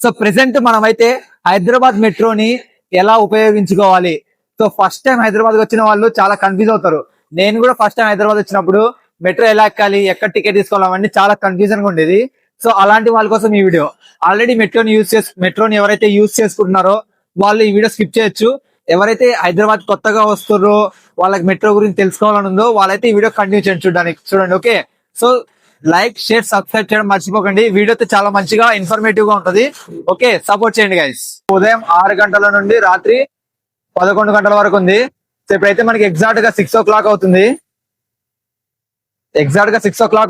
So present మనమైతే హైదరాబాద్ మెట్రోని ఎలా ఉపయోగించుకోవాలి. సో ఫస్ట్ టైం హైదరాబాద్ వచ్చిన వాళ్ళు చాలా కన్ఫ్యూజ్ అవుతారు. నేను కూడా ఫస్ట్ టైం హైదరాబాద్ వచ్చినప్పుడు మెట్రో ఎలా ఎక్కాలి, ఎక్కడ టికెట్ తీసుకోవాలి అవన్నీ చాలా కన్ఫ్యూజన్ గా ఉండేది. సో అలాంటి వాళ్ళ కోసం ఈ వీడియో. ఆల్రెడీ మెట్రోని ఎవరైతే యూజ్ చేసుకుంటున్నారో వాళ్ళు ఈ వీడియో స్కిప్ చేయొచ్చు. ఎవరైతే హైదరాబాద్ కొత్తగా వస్తారో వాళ్ళకి మెట్రో గురించి తెలుసుకోవాలని ఉందో వాళ్ళైతే ఈ వీడియో కంటిన్యూ చేయండి, చూడండి. Okay, so like, share, subscribe చేయడం మర్చిపోకండి. వీడియో అయితే చాలా మంచిగా ఇన్ఫర్మేటివ్ గా ఉంటది. ఓకే, సపోర్ట్ చేయండి గైస్. ఉదయం 6 గంటల నుండి రాత్రి 11 గంటల వరకు ఉంది. సో ఇప్పుడైతే మనకి ఎగ్జాక్ట్ గా 6 o'clock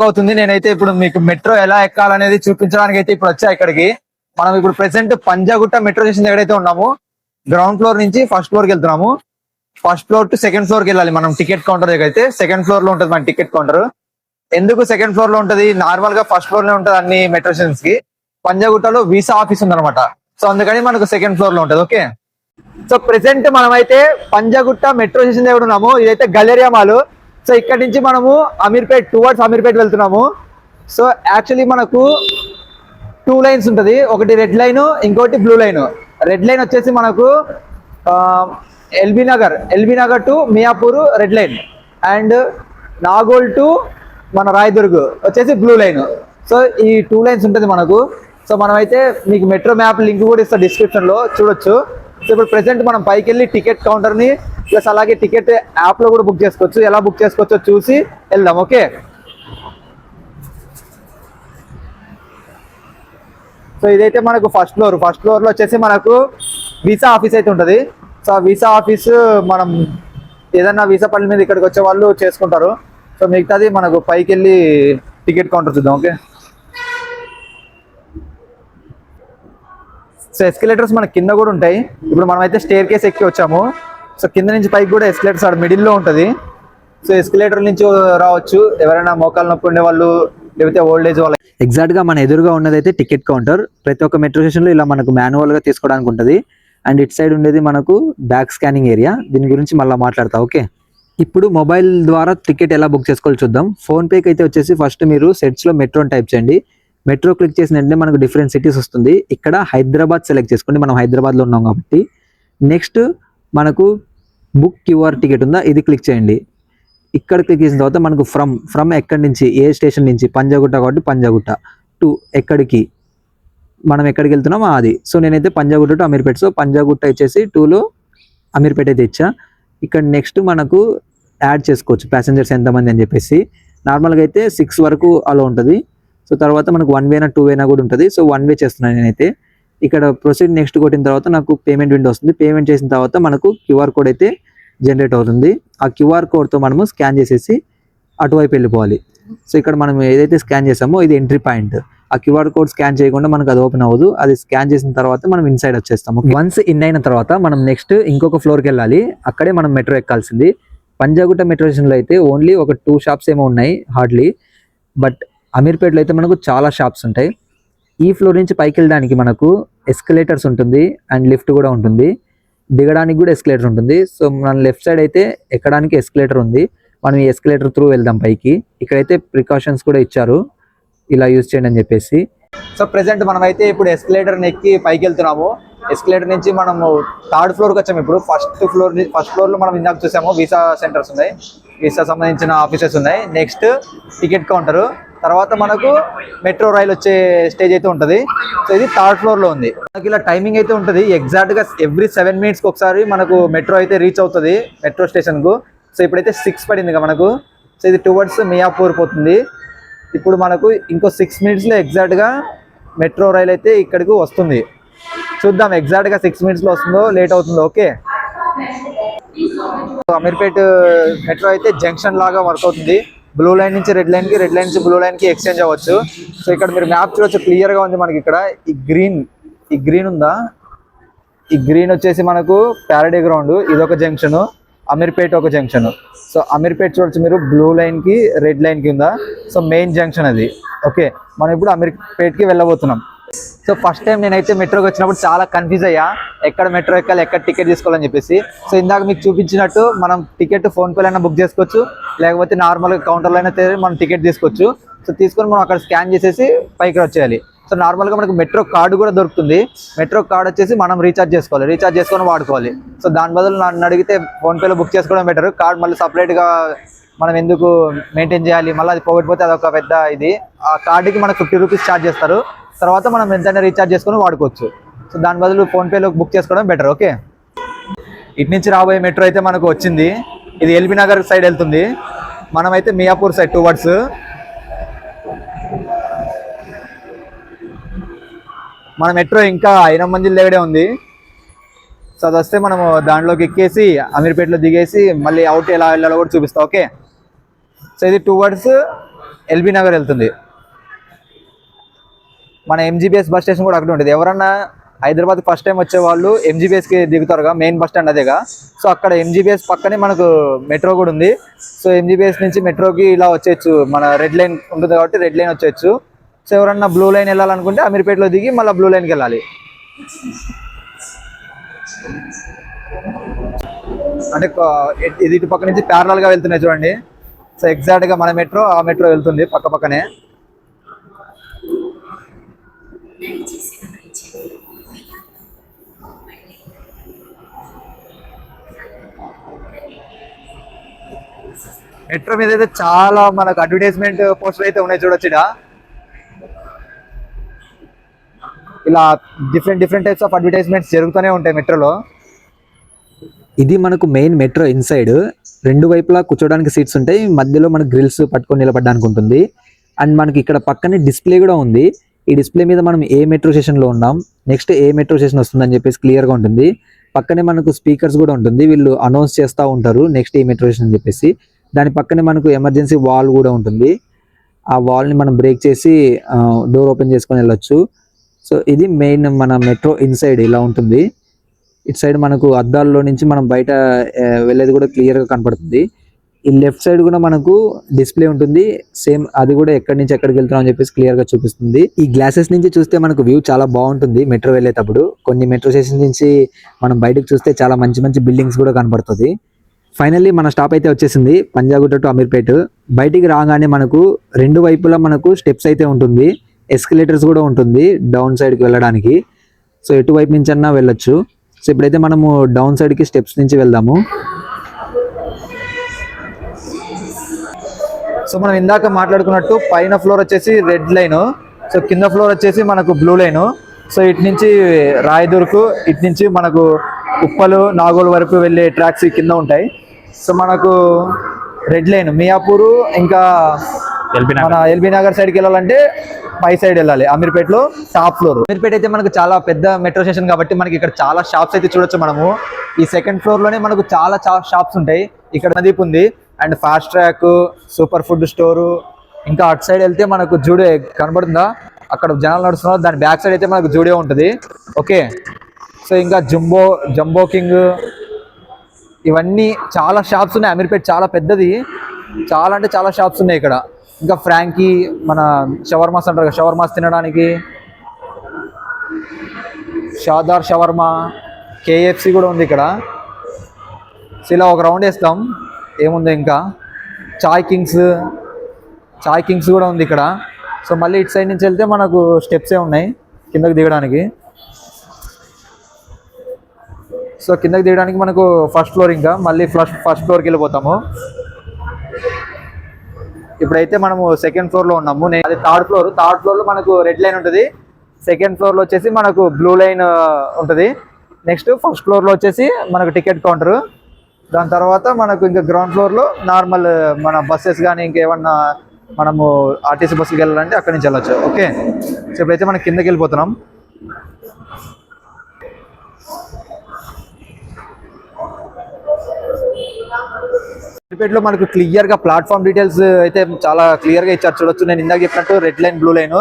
అవుతుంది. నేనైతే ఇప్పుడు మీకు మెట్రో ఎలా ఎక్కాలనేది చూపించడానికి అయితే ఇప్పుడు వచ్చా ఇక్కడికి. మనం ఇప్పుడు ప్రెసెంట్ పంజాగుట్ట మెట్రో స్టేషన్ దగ్గరైతే ఉన్నాము. గ్రౌండ్ ఫ్లోర్ నుంచి ఫస్ట్ ఫ్లోర్ కి వెళ్తున్నాము. First floor to second floor కి వెళ్ళాలి మనం. టికెట్ కౌంటర్ దగ్గర అయితే సెకండ్ ఫ్లోర్ లో ఉంటుంది మన టికెట్ కౌంటర్. ఎందుకు సెకండ్ ఫ్లోర్ లో ఉంటది? నార్మల్ గా ఫస్ట్ ఫ్లోర్ లో ఉంటది అన్ని మెట్రో స్టేషన్స్ కి. పంజాగుట్టలో వీసా ఆఫీస్ ఉందన్నమాట. సో అందుకని మనకు సెకండ్ ఫ్లోర్ లో ఉంటది. ఓకే, సో ప్రెసెంట్ మనం అయితే పంజాగుట్ట మెట్రో స్టేషన్ దగ్గర ఉన్నాము. ఇదైతే గలేరియా మాల్. సో ఇక్కడ నుంచి మనము అమీర్పేట్ టువర్డ్స్ అమీర్పేట్ వెళ్తున్నాము. సో యాక్చువల్లీ మనకు 2 లైన్స్ ఉంటది. ఒకటి రెడ్ లైన్, ఇంకోటి బ్లూ లైన్. రెడ్ లైన్ వచ్చేసి మనకు LB Nagar to Miyapur red line, and Nagole to మన రాయదుర్గ్ వచ్చేసి బ్లూ లైన్. సో ఈ 2 లైన్స్ ఉంటుంది మనకు. సో మనమైతే మీకు మెట్రో మ్యాప్ లింక్ కూడా ఇస్తా డిస్క్రిప్షన్ లో, చూడొచ్చు. సో ఇప్పుడు ప్రెసెంట్ మనం పైకి వెళ్ళి టికెట్ కౌంటర్ ని ప్లస్ అలాగే టికెట్ యాప్ లో కూడా బుక్ చేసుకోవచ్చు. ఎలా బుక్ చేసుకోవచ్చో చూసి వెళ్దాం. ఓకే, సో ఇదైతే మనకు ఫస్ట్ ఫ్లోర్ లో వచ్చేసి మనకు వీసా ఆఫీస్ అయితే ఉంటుంది. సో ఆ వీసా ఆఫీస్ మనం ఏదన్నా వీసా పనుల మీద ఇక్కడికి వచ్చే వాళ్ళు చేసుకుంటారు. సో మిగతాది మనకు పైకి వెళ్ళి టికెట్ కౌంటర్ చూద్దాం. ఓకే, సో ఎస్కలేటర్స్ మన కింద కూడా ఉంటాయి. ఇప్పుడు మనం అయితే స్టేర్ కేస్ ఎక్కి వచ్చాము. సో కింద నుంచి పైకి కూడా ఎస్కలేటర్స్ ఆడ మిడిల్లో ఉంటుంది. సో ఎస్కలేటర్ నుంచి రావచ్చు ఎవరైనా మోకాలు నొప్పి ఉండే వాళ్ళు, లేకపోతే ఓల్డ్ ఏజ్ వాళ్ళు. ఎగ్జాక్ట్ గా మన ఎదురుగా ఉన్నది అయితే టికెట్ కౌంటర్. ప్రతి ఒక్క మెట్రో స్టేషన్ లో ఇలా మనకు మాన్యువల్ గా తీసుకోవడానికి ఉంటుంది. అండ్ ఇట్ సైడ్ ఉండేది మనకు బ్యాక్ స్కానింగ్ ఏరియా. దీని గురించి మళ్ళీ మాట్లాడతా. ఓకే, ఇప్పుడు మొబైల్ ద్వారా టికెట్ ఎలా బుక్ చేసుకోవాలో చూద్దాం. ఫోన్ పేకి అయితే వచ్చేసి ఫస్ట్ మీరు సెట్స్ లో మెట్రో టైప్ చేయండి. మెట్రో క్లిక్ చేసిన వెంటనే మనకు డిఫరెంట్ సిటీస్ వస్తుంది. ఇక్కడ హైదరాబాద్ సెలెక్ట్ చేసుకోండి, మనం హైదరాబాద్ లో ఉన్నాం కాబట్టి. నెక్స్ట్ మనకు బుక్ క్యూఆర్ టికెట్ ఉందా, ఇది క్లిక్ చేయండి. ఇక్కడ క్లిక్ చేసిన తర్వాత మనకు ఫ్రమ్ ఎక్కడి నుంచి, ఏ స్టేషన్ నుంచి, పంజాగుట్ట కాబట్టి పంజాగుట్ట టు ఎక్కడికి మనం ఎక్కడికి వెళ్తున్నామో అది. సో నేనైతే పంజాగుట్ట టు అమీర్పేట. సో పంజాగుట్ట వచ్చేసి 2లో అమీర్పేట అయితే ఇచ్చా. ఇక్కడ నెక్స్ట్ మనకు యాడ్ చేసుకోవచ్చు ప్యాసింజర్స్ ఎంతమంది అని చెప్పేసి. నార్మల్గా అయితే 6 వరకు అలా ఉంటుంది. సో తర్వాత మనకు 1 వేనా 2 వేనా కూడా ఉంటుంది. సో 1 వే చేస్తున్నాను నేనైతే. ఇక్కడ ప్రొసీడ్ నెక్స్ట్ కొట్టిన తర్వాత నాకు పేమెంట్ విండో వస్తుంది. పేమెంట్ చేసిన తర్వాత మనకు క్యూఆర్ కోడ్ అయితే జనరేట్ అవుతుంది. ఆ క్యూఆర్ కోడ్తో మనము స్కాన్ చేసేసి అటువైపు వెళ్ళిపోవాలి. సో ఇక్కడ మనం ఏదైతే స్కాన్ చేసామో ఇది ఎంట్రీ పాయింట్. ఆ క్యూఆర్ కోడ్ స్కాన్ చేయకుండా మనకు అది ఓపెన్ అవ్వదు. అది స్కాన్ చేసిన తర్వాత మనం ఇన్సైడ్ వచ్చేస్తాము. వన్స్ ఇన్ అయిన తర్వాత మనం నెక్స్ట్ ఇంకొక ఫ్లోర్కి వెళ్ళాలి. అక్కడే మనం మెట్రో ఎక్కాల్సింది. పంజాగుట్ట మెట్రో స్టేషన్లో అయితే ఓన్లీ ఒక 2 షాప్స్ ఏమో ఉన్నాయి హార్డ్లీ. బట్ అమీర్పేటలో అయితే మనకు చాలా షాప్స్ ఉంటాయి. ఈ ఫ్లోర్ నుంచి పైకి వెళ్ళడానికి మనకు ఎస్కలేటర్స్ ఉంటుంది అండ్ లిఫ్ట్ కూడా ఉంటుంది. దిగడానికి కూడా ఎస్కలేటర్ ఉంటుంది. సో మన లెఫ్ట్ సైడ్ అయితే ఎక్కడానికి ఎస్కలేటర్ ఉంది. మనం ఈ ఎస్కలేటర్ త్రూ వెళ్దాం పైకి. ఇక్కడైతే ప్రికాషన్స్ కూడా ఇచ్చారు, ఇలా యూజ్ చేయండి అని చెప్పేసి. సో ప్రెసెంట్ మనం అయితే ఇప్పుడు ఎస్కలేటర్ ఎక్కి పైకి వెళ్తున్నాము. ఎస్కలేటర్ నుంచి మనము 3rd ఫ్లోర్కి వచ్చాము. ఇప్పుడు ఫస్ట్ ఫ్లోర్ లో మనం ఇందాక చూసాము వీసా సెంటర్స్ ఉన్నాయి, వీసా సంబంధించిన ఆఫీసెస్ ఉన్నాయి. నెక్స్ట్ టికెట్ కౌంటర్, తర్వాత మనకు మెట్రో రైలు వచ్చే స్టేజ్ అయితే ఉంటుంది. సో ఇది 3rd ఫ్లోర్ లో ఉంది. మనకి ఇలా టైమింగ్ అయితే ఉంటుంది. ఎగ్జాక్ట్ గా ఎవ్రీ 7 minutes ఒకసారి మనకు మెట్రో అయితే రీచ్ అవుతుంది మెట్రో స్టేషన్ కు. సో ఇప్పుడైతే 6 పడింది మనకు. సో ఇది టువర్డ్స్ మియాపూర్ పోతుంది. ఇప్పుడు మనకు ఇంకో 6 minutes లో ఎగ్జాక్ట్ గా మెట్రో రైలు అయితే ఇక్కడికి వస్తుంది. చూద్దాం ఎగ్జాక్ట్ గా 6 minutes లో వస్తుందో లేట్ అవుతుందో. ఓకే, అమీర్పేట్ మెట్రో అయితే జంక్షన్ లాగా వర్క్ అవుతుంది. బ్లూ లైన్ నుంచి రెడ్ లైన్ కి, రెడ్ లైన్ నుంచి బ్లూ లైన్ కి ఎక్స్చేంజ్ అవ్వచ్చు. సో ఇక్కడ మీరు మ్యాప్ చూడొచ్చు, క్లియర్ గా ఉంది మనకి. ఇక్కడ ఈ గ్రీన్ ఉందా, ఈ గ్రీన్ వచ్చేసి మనకు ప్యారడీ గ్రౌండ్, ఇదొక జంక్షన్. అమీర్పేట్ ఒక జంక్షన్. సో అమీర్పేట్ చూడొచ్చు మీరు, బ్లూ లైన్ కి రెడ్ లైన్ కింద. సో మెయిన్ జంక్షన్ అది. ఓకే, మనం ఇప్పుడు అమీర్పేట్ కి వెళ్ళబోతున్నాం. సో ఫస్ట్ టైం నేనైతే మెట్రోకి వచ్చినప్పుడు చాలా కన్ఫ్యూజ్ అయ్యా, ఎక్కడ మెట్రో ఎక్కాలి, ఎక్కడ టికెట్ తీసుకోవాలని చెప్పేసి. సో ఇందాక మీకు చూపించినట్టు మనం టికెట్ ఫోన్పేలో అయినా బుక్ చేసుకోవచ్చు, లేకపోతే నార్మల్గా కౌంటర్లో అయినా మనం టికెట్ తీసుకోవచ్చు. సో తీసుకొని మనం అక్కడ స్కాన్ చేసేసి పైకి వచ్చేయాలి. సో నార్మల్గా మనకు మెట్రో కార్డు కూడా దొరుకుతుంది. మెట్రో కార్డు వచ్చేసి మనం రీఛార్జ్ చేసుకోవాలి, రీఛార్జ్ చేసుకొని వాడుకోవాలి. సో దాని బదులు నన్ను అడిగితే ఫోన్పేలో బుక్ చేసుకోవడం బెటర్. కార్డు మళ్ళీ సపరేట్గా మనం ఎందుకు మెయింటైన్ చేయాలి, మళ్ళీ అది పోగొట్టిపోతే అదొక పెద్ద ఇది. ఆ కార్డుకి మనకు 50 రూపీస్ ఛార్జ్ చేస్తారు, తర్వాత మనం ఎంతైనా రీఛార్జ్ చేసుకొని వాడుకోవచ్చు. సో దాని బదులు ఫోన్పేలో బుక్ చేసుకోవడం బెటర్. ఓకే, ఇటు నుంచి రాబోయే మెట్రో అయితే మనకు వచ్చింది. ఇది ఎల్బీ నగర్ సైడ్ వెళ్తుంది, మనమైతే మియాపూర్ సైడ్ టువర్డ్స్. మన మెట్రో ఇంకా 5 మంజిల్ దగ్గరే ఉంది. సో అది వస్తే మనము దాంట్లోకి ఎక్కేసి అమీర్పేటలో దిగేసి మళ్ళీ అవుట్ ఎలా వెళ్ళాలో కూడా చూపిస్తాం. ఓకే, సో ఇది టువర్డ్స్ ఎల్బీ నగర్ వెళ్తుంది. మన ఎంజీబీఎస్ బస్ స్టేషన్ కూడా అక్కడ ఉంటుంది. ఎవరన్నా హైదరాబాద్ ఫస్ట్ టైం వచ్చే వాళ్ళు ఎంజీబీఎస్కి దిగుతారుగా, మెయిన్ బస్ స్టాండ్ అదేగా. సో అక్కడ ఎంజీబీఎస్ పక్కనే మనకు మెట్రో కూడా ఉంది. సో ఎంజీబీఎస్ నుంచి మెట్రోకి ఇలా వచ్చేయచ్చు, మన రెడ్ లైన్ ఉంటుంది కాబట్టి రెడ్ లైన్ వచ్చేయచ్చు. సో ఎవరన్నా బ్లూ లైన్ వెళ్ళాలనుకుంటే అమీర్పేటలో దిగి మళ్ళీ బ్లూ లైన్కి వెళ్ళాలి. అంటే ఇది ఇటు పక్క నుంచి ప్యారలల్గా వెళ్తున్నాయి చూడండి. సో ఎగ్జాక్ట్గా మన మెట్రో ఆ మెట్రో వెళ్తుంది పక్క పక్కనే. మెట్రో మీద అయితే చాలా మనకు అడ్వర్టైజ్మెంట్ పోస్టర్ అయితే ఉన్నాయి చూడొచ్చు. ఇలా డిఫరెంట్ టైప్స్ ఆఫ్ అడ్వర్టైజ్మెంట్స్ జరుగుతూనే ఉంటాయి మెట్రోలో. ఇది మనకు మెయిన్ మెట్రో ఇన్సైడ్. 2 వైపులా కూర్చోడానికి సీట్స్ ఉంటాయి, మధ్యలో మనకు గ్రిల్స్ పట్టుకొని నిలబడడానికి ఉంటుంది. అండ్ మనకి ఇక్కడ పక్కనే డిస్ప్లే కూడా ఉంది. ఈ డిస్ప్లే మీద మనం ఏ మెట్రో స్టేషన్లో ఉన్నాం, నెక్స్ట్ ఏ మెట్రో స్టేషన్ వస్తుందని చెప్పేసి క్లియర్గా ఉంటుంది. పక్కనే మనకు స్పీకర్స్ కూడా ఉంటుంది, వీళ్ళు అనౌన్స్ చేస్తూ ఉంటారు నెక్స్ట్ ఏ మెట్రో స్టేషన్ అని చెప్పేసి. దాని పక్కనే మనకు ఎమర్జెన్సీ వాల్ కూడా ఉంటుంది. ఆ వాల్ని మనం బ్రేక్ చేసి డోర్ ఓపెన్ చేసుకొని వెళ్ళొచ్చు. సో ఇది మెయిన్ మన మెట్రో ఇన్సైడ్ ఇలా ఉంటుంది. ఇటు సైడ్ మనకు అద్దాల్లో నుంచి మనం బయట వెళ్ళేది కూడా క్లియర్గా కనపడుతుంది. ఈ లెఫ్ట్ సైడ్ కూడా మనకు డిస్ప్లే ఉంటుంది, సేమ్ అది కూడా ఎక్కడి నుంచి ఎక్కడికి వెళ్తున్నాం అని చెప్పేసి క్లియర్గా చూపిస్తుంది. ఈ గ్లాసెస్ నుంచి చూస్తే మనకు వ్యూ చాలా బాగుంటుంది మెట్రో వెళ్ళేటప్పుడు. కొన్ని మెట్రో స్టేషన్ నుంచి మనం బయటకు చూస్తే చాలా మంచి మంచి బిల్డింగ్స్ కూడా కనపడుతుంది. ఫైనల్లీ మన స్టాప్ అయితే వచ్చేసింది, పంజాగుట్ట టు అమీర్పేట్. బయటికి రాగానే మనకు 2 వైపులా మనకు స్టెప్స్ అయితే ఉంటుంది, ఎస్కలేటర్స్ కూడా ఉంటుంది డౌన్ సైడ్కి వెళ్ళడానికి. సో ఎటువైపు నుంచి అన్నా వెళ్ళొచ్చు. సో ఇప్పుడైతే మనము డౌన్ సైడ్కి స్టెప్స్ నుంచి వెళ్దాము. సో మనం ఇందాక మాట్లాడుకున్నట్టు పైన ఫ్లోర్ వచ్చేసి రెడ్ లైన్, సో కింద ఫ్లోర్ వచ్చేసి మనకు బ్లూ లైన్. సో ఇటు నుంచి రాయదుర్గు, ఇటు నుంచి మనకు ఉప్పలు నాగోల్ వరకు వెళ్ళే ట్రాక్స్ కింద ఉంటాయి. సో మనకు రెడ్ లైన్ మియాపూరు ఇంకా మన ఎల్బీ నగర్ సైడ్కి వెళ్ళాలంటే పై సైడ్ వెళ్ళాలి, అమీర్పేటలో టాప్ ఫ్లోర్. అమీర్పేట అయితే మనకు చాలా పెద్ద మెట్రో స్టేషన్ కాబట్టి మనకి ఇక్కడ చాలా షాప్స్ అయితే చూడొచ్చు మనము. ఈ సెకండ్ ఫ్లోర్ లోనే మనకు చాలా షాప్స్ ఉంటాయి. ఇక్కడ నదీప్ ఉంది and fast track, super food store. ఇంకా అటు సైడ్ వెళ్తే మనకు జూడియో కనబడుతుందా, అక్కడ జనాలు నడుస్తున్నారు, దాని బ్యాక్ సైడ్ అయితే మనకు జూడియో ఉంటుంది. ఓకే, సో ఇంకా జంబో కింగ్, ఇవన్నీ చాలా షాప్స్ ఉన్నాయి. అమీర్పేట చాలా పెద్దది, చాలా అంటే చాలా షాప్స్ ఉన్నాయి ఇక్కడ. ఇంకా ఫ్రాంకీ, మన షవర్మాస్ అంటారు కదా, షవర్మాస్ తినడానికి షాదార్ షవర్మా, కేఎఫ్సి కూడా ఉంది ఇక్కడ. సో ఇలా ఒక రౌండ్ వేస్తాం, ఏముంది ఇంకా చాయ్ కింగ్స్ కూడా ఉంది ఇక్కడ. సో మళ్ళీ ఇటు సైడ్ నుంచి వెళ్తే మనకు స్టెప్సే ఉన్నాయి కిందకి దిగడానికి. సో కిందకి దిగడానికి మనకు ఫస్ట్ ఫ్లోర్, ఇంకా మళ్ళీ ఫస్ట్ ఫ్లోర్కి వెళ్ళిపోతాము. ఇప్పుడైతే మనము సెకండ్ ఫ్లోర్లో ఉన్నాము. అది థర్డ్ ఫ్లోర్లో మనకు రెడ్ లైన్ ఉంటుంది. సెకండ్ ఫ్లోర్లో వచ్చేసి మనకు బ్లూ లైన్ ఉంటుంది. నెక్స్ట్ ఫస్ట్ ఫ్లోర్లో వచ్చేసి మనకు టికెట్ కౌంటర్. దాని తర్వాత మనకు ఇంకా గ్రౌండ్ ఫ్లోర్లో నార్మల్ మన బస్సెస్ కానీ ఇంకేమన్నా మనము ఆర్టీసీ బస్సుకి వెళ్ళాలంటే అక్కడి నుంచి వెళ్ళొచ్చు. ఓకే, సో ఇప్పుడైతే మనం కిందకి వెళ్ళిపోతున్నాం. అమీర్పేటలో మనకు క్లియర్గా ప్లాట్ఫామ్ డీటెయిల్స్ అయితే చాలా క్లియర్గా ఇచ్చారు చూడొచ్చు. నేను ఇందాక చెప్పినట్టు red line, blue line,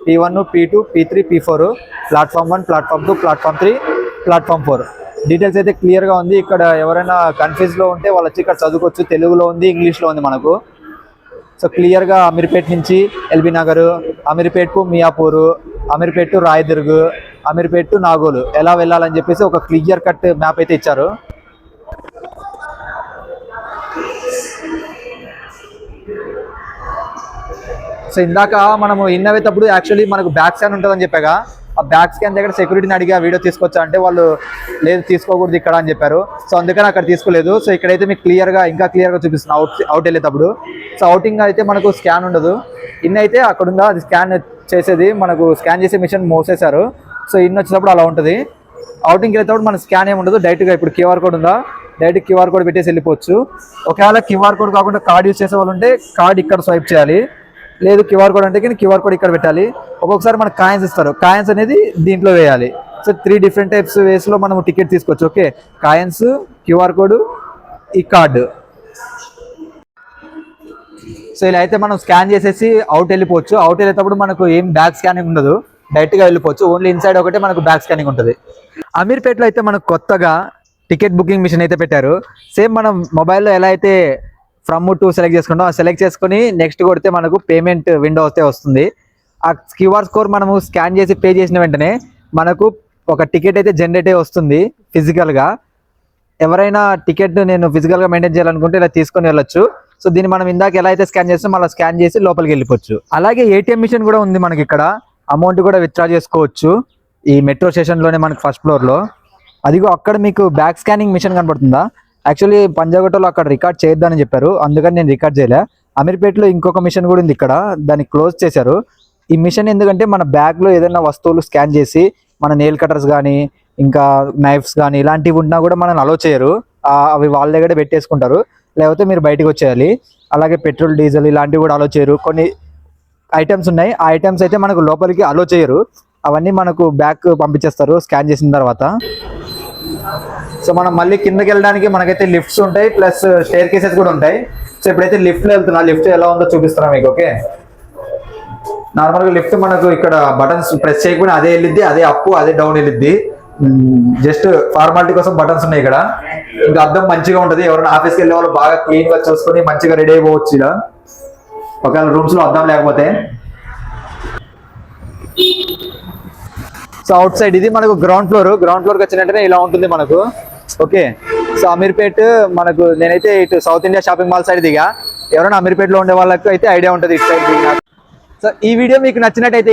P1, P2, P3, P4, platform 1, platform 2, platform 3, platform 4 details అయితే క్లియర్గా ఉంది. ఇక్కడ ఎవరైనా కన్ఫ్యూజ్లో ఉంటే వాళ్ళు వచ్చి ఇక్కడ చదువుకోవచ్చు. తెలుగులో ఉంది, ఇంగ్లీష్లో ఉంది మనకు. సో క్లియర్గా అమీర్పేట నుంచి LB Nagar, Ameerpet to Miyapur, Ameerpet to Rayadurg, Ameerpet to Nagole ఎలా వెళ్ళాలని చెప్పేసి ఒక క్లియర్ కట్ మ్యాప్ అయితే ఇచ్చారు. సో సో ఇందాక మనము ఇన్ అయ్యేటప్పుడు యాక్చువల్లీ మనకు బ్యాక్ స్కాన్ ఉంటుందని చెప్పాగా, ఆ బ్యాక్ స్కాన్ దగ్గర సెక్యూరిటీని అడిగి ఆ వీడియో తీసుకొచ్చా అంటే వాళ్ళు లేదు తీసుకోకూడదు ఇక్కడ అని చెప్పారు. సో అందుకని అక్కడ తీసుకోలేదు. సో ఇక్కడైతే మీకు ఇంకా క్లియర్గా చూపిస్తుంది అవుట్ వెళ్ళేటప్పుడు. సో అవుటింగ్ అయితే మనకు స్కాన్ ఉండదు, ఇన్ అయితే అక్కడ ఉందా అది స్కాన్ చేసేది, మనకు స్కాన్ చేసే మిషన్ మోసేశారు. సో ఇన్ వచ్చినప్పుడు అలా ఉంటుంది. అవుటింగ్కి వెళ్ళేటప్పుడు మన స్కాన్ ఏమి ఉండదు, డైరెక్ట్గా ఇప్పుడు క్యూఆర్ కోడ్ ఉందా డైరెక్ట్ క్యూఆర్ కోడ్ పెట్టేసి వెళ్ళిపోవచ్చు. ఒకవేళ క్యూఆర్ కోడ్ కాకుండా కార్డ్ యూజ్ చేసే వాళ్ళు ఉంటే కార్డ్ ఇక్కడ స్వైప్ చేయాలి, లేదు క్యూఆర్ కోడ్ అంటే క్యూఆర్ కోడ్ ఇక్కడ పెట్టాలి. ఒక్కొక్కసారి మనకు కాయిన్స్ ఇస్తారు, కాయిన్స్ అనేది దీంట్లో వేయాలి. సో 3 డిఫరెంట్ టైప్స్ వేస్లో మనం టికెట్ తీసుకోవచ్చు. ఓకే, కాయిన్స్, క్యూఆర్ కోడ్, ఈ కార్డు. సో ఇలా అయితే మనం స్కాన్ చేసేసి అవుట్ వెళ్ళిపోవచ్చు. అవుట్ వెళ్ళేటప్పుడు మనకు ఏం బ్యాక్ స్కానింగ్ ఉండదు, డైరెక్ట్గా వెళ్ళిపోవచ్చు. ఓన్లీ ఇన్సైడ్ ఒకటే మనకు బ్యాక్ స్కానింగ్ ఉంటుంది. అమీర్పేటలో అయితే మనకు కొత్తగా టికెట్ బుకింగ్ మిషన్ అయితే పెట్టారు. సేమ్ మనం మొబైల్లో ఎలా అయితే ఫ్రమ్ టు సెలెక్ట్ చేసుకుంటాం, ఆ సెలెక్ట్ చేసుకుని నెక్స్ట్ కొడితే మనకు పేమెంట్ విండో అయితే వస్తుంది. ఆ క్యూఆర్ కోడ్ మనము స్కాన్ చేసి పే చేసిన వెంటనే మనకు ఒక టికెట్ అయితే జనరేట్ అయి వస్తుంది ఫిజికల్గా. ఎవరైనా టికెట్ నేను ఫిజికల్గా మెయింటైన్ చేయాలనుకుంటే ఇలా తీసుకొని వెళ్ళొచ్చు. సో దీన్ని మనం ఇందాక ఎలా అయితే స్కాన్ చేస్తాం అలా స్కాన్ చేసి లోపలికి వెళ్ళిపోవచ్చు. అలాగే ఏటీఎం మిషన్ కూడా ఉంది మనకి ఇక్కడ, అమౌంట్ కూడా విత్డ్రా చేసుకోవచ్చు. ఈ మెట్రో స్టేషన్లోనే మనకి ఫస్ట్ ఫ్లోర్లో. అదిగో అక్కడ మీకు బ్యాక్ స్కానింగ్ మిషన్ కనబడుతుందా? యాక్చువల్లీ పంజాగుట్టలో అక్కడ రికార్డ్ చేయొద్దని చెప్పారు, అందుకని నేను రికార్డ్ చేయలే. అమీర్పేటలో ఇంకొక మిషన్ కూడా ఉంది ఇక్కడ, దాన్ని క్లోజ్ చేశారు. ఈ మిషన్ ఎందుకంటే మన బ్యాగ్లో ఏదైనా వస్తువులు స్కాన్ చేసి మన నెయిల్ కటర్స్ కానీ ఇంకా నైఫ్స్ కానీ ఇలాంటివి ఉన్నా కూడా మనల్ని అలో చేయరు, అవి వాళ్ళ దగ్గర పెట్టేసుకుంటారు, లేకపోతే మీరు బయటకు వచ్చేయాలి. అలాగే పెట్రోల్ డీజిల్ ఇలాంటివి కూడా అలో చేయరు. కొన్ని ఐటమ్స్ ఉన్నాయి, ఆ ఐటమ్స్ అయితే మనకు లోపలికి అలో చేయరు, అవన్నీ మనకు బ్యాక్ పంపించేస్తారు స్కాన్ చేసిన తర్వాత. సో మనం మళ్ళీ కిందకి వెళ్ళడానికి మనకైతే లిఫ్ట్స్ ఉంటాయి, ప్లస్ స్టేర్ కేసెస్ కూడా ఉంటాయి. సో ఇప్పుడైతే లిఫ్ట్లో వెళ్తున్నా, లిఫ్ట్ ఎలా ఉందో చూపిస్తున్నా మీకు. ఓకే, నార్మల్గా లిఫ్ట్ మనకు ఇక్కడ బటన్స్ ప్రెస్ చేయకపోయినా అదే వెళ్ళిద్ది, అదే అప్ అదే డౌన్ వెళ్ళిద్ది. జస్ట్ ఫార్మాలిటీ కోసం బటన్స్ ఉన్నాయి ఇక్కడ. ఇంకా అద్దం మంచిగా ఉంటుంది, ఎవరైనా ఆఫీస్కి వెళ్ళే వాళ్ళు బాగా క్లీన్గా చూసుకొని మంచిగా రెడీ అయిపోవచ్చు ఇలా, ఒకవేళ రూమ్స్లో అద్దం లేకపోతే. సో అవుట్ సైడ్ ఇది మనకు గ్రౌండ్ ఫ్లోర్కి వచ్చినట్టునే ఇలా ఉంటుంది మనకు. ఓకే, సో అమీర్పేట్ మనకు నేనైతే ఇటు south India shopping mall side దిగా, ఎవరైనా అమీర్పేట్లో ఉండే వాళ్ళకి అయితే ఐడియా ఉంటుంది ఇటు సైడ్ దిగిన. సో ఈ వీడియో మీకు నచ్చినట్టయితే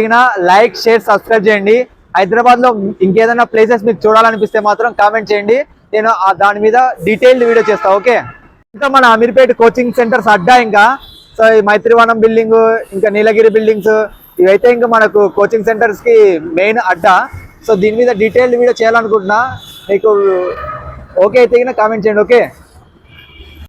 లైక్, షేర్, సబ్స్క్రైబ్ చేయండి. హైదరాబాద్లో ఇంకేదైనా ప్లేసెస్ మీకు చూడాలనిపిస్తే మాత్రం కామెంట్ చేయండి, నేను దాని మీద డీటెయిల్డ్ వీడియో చేస్తాను. ఓకే, ఇంకా మన అమీర్పేట్ కోచింగ్ సెంటర్స్ అడ్డా ఇంకా సో ఈ మైత్రివనం బిల్డింగ్ ఇంకా నీలగిరి బిల్డింగ్స్ ఇవైతే ఇంకా మనకు కోచింగ్ సెంటర్స్ కి మెయిన్ అడ్డా. సో దీని మీద డీటెయిల్డ్ వీడియో చేయాలనుకుంటున్నా, మీకు ఓకే అయితే కామెంట్ చేయండి. ఓకే.